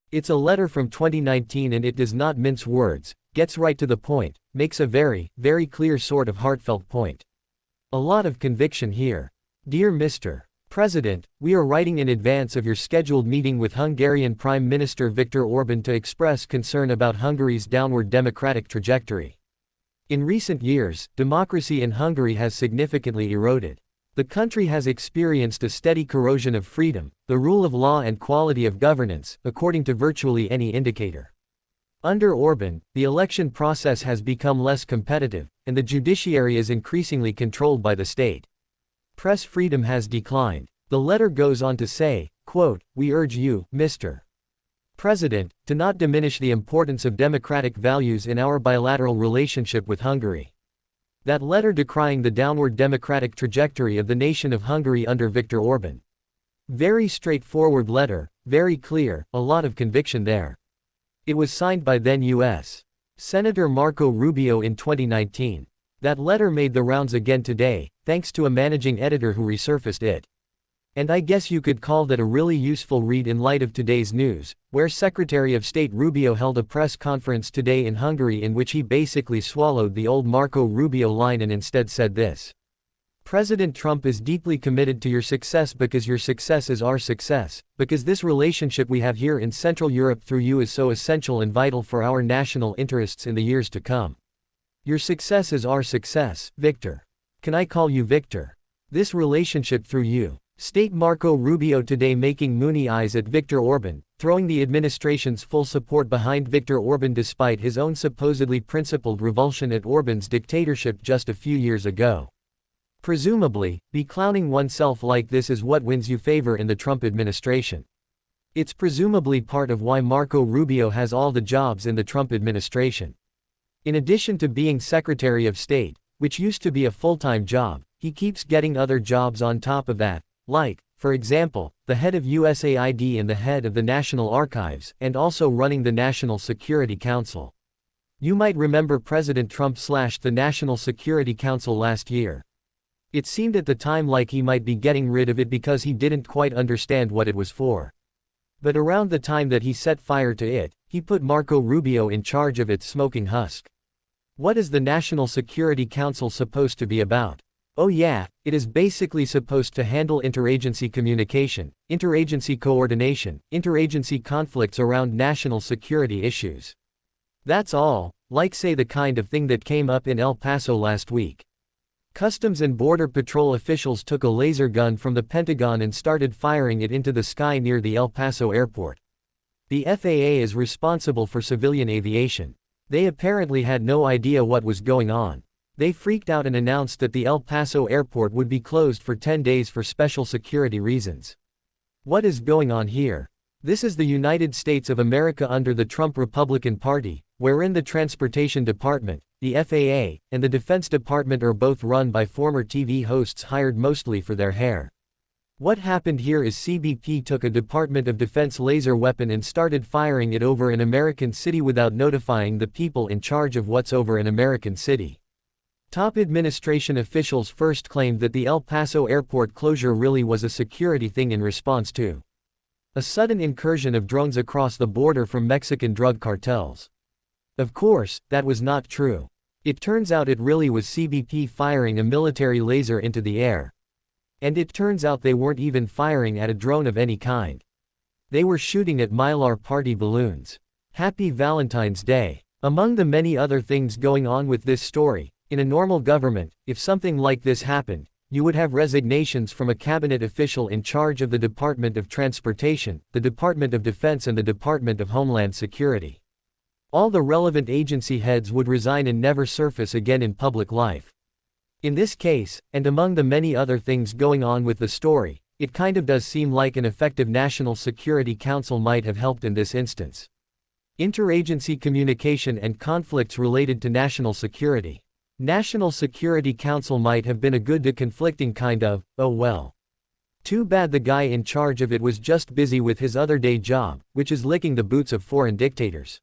It's a letter from 2019 and it does not mince words, gets right to the point, makes a very, very clear sort of heartfelt point. A lot of conviction here. Dear Mr. President, we are writing in advance of your scheduled meeting with Hungarian Prime Minister Viktor Orbán to express concern about Hungary's downward democratic trajectory. In recent years, democracy in Hungary has significantly eroded. The country has experienced a steady corrosion of freedom, the rule of law and quality of governance, according to virtually any indicator. Under Orbán, the election process has become less competitive, and the judiciary is increasingly controlled by the state. Press freedom has declined. The letter goes on to say, quote, "We urge you, Mr. President, to not diminish the importance of democratic values in our bilateral relationship with Hungary." That letter decrying the downward democratic trajectory of the nation of Hungary under Viktor Orbán. Very straightforward letter, very clear, a lot of conviction there. It was signed by then U.S. Senator Marco Rubio in 2019. That letter made the rounds again today, thanks to a managing editor who resurfaced it. And I guess you could call that a really useful read in light of today's news, where Secretary of State Rubio held a press conference today in Hungary in which he basically swallowed the old Marco Rubio line and instead said this. President Trump is deeply committed to your success because your success is our success, because this relationship we have here in Central Europe through you is so essential and vital for our national interests in the years to come. Your success is our success, Victor. Can I call you Victor? This relationship through you. State Marco Rubio today making moony eyes at Viktor Orbán, throwing the administration's full support behind Viktor Orbán despite his own supposedly principled revulsion at Orbán's dictatorship just a few years ago. Presumably, be clowning oneself like this is what wins you favor in the Trump administration. It's presumably part of why Marco Rubio has all the jobs in the Trump administration. In addition to being Secretary of State, which used to be a full-time job, he keeps getting other jobs on top of that. Like, for example, the head of USAID and the head of the National Archives, and also running the National Security Council. You might remember President Trump slashed the National Security Council last year. It seemed at the time like he might be getting rid of it because he didn't quite understand what it was for. But around the time that he set fire to it, he put Marco Rubio in charge of its smoking husk. What is the National Security Council supposed to be about? Oh yeah, it is basically supposed to handle interagency communication, interagency coordination, interagency conflicts around national security issues. That's all, like say the kind of thing that came up in El Paso last week. Customs and Border Patrol officials took a laser gun from the Pentagon and started firing it into the sky near the El Paso airport. The FAA is responsible for civilian aviation. They apparently had no idea what was going on. They freaked out and announced that the El Paso airport would be closed for 10 days for special security reasons. What is going on here? This is the United States of America under the Trump Republican Party, wherein the Transportation Department, the FAA, and the Defense Department are both run by former TV hosts hired mostly for their hair. What happened here is CBP took a Department of Defense laser weapon and started firing it over an American city without notifying the people in charge of what's over an American city. Top administration officials first claimed that the El Paso airport closure really was a security thing in response to a sudden incursion of drones across the border from Mexican drug cartels. Of course, that was not true. It turns out it really was CBP firing a military laser into the air. And it turns out they weren't even firing at a drone of any kind. They were shooting at Mylar party balloons. Happy Valentine's Day. Among the many other things going on with this story, in a normal government, if something like this happened, you would have resignations from a cabinet official in charge of the Department of Transportation, the Department of Defense and the Department of Homeland Security. All the relevant agency heads would resign and never surface again in public life. In this case, and among the many other things going on with the story, it kind of does seem like an effective National Security Council might have helped in this instance. Interagency communication and conflicts related to national security. National Security Council might have been a good to conflicting kind of, oh well. Too bad the guy in charge of it was just busy with his other day job, which is licking the boots of foreign dictators.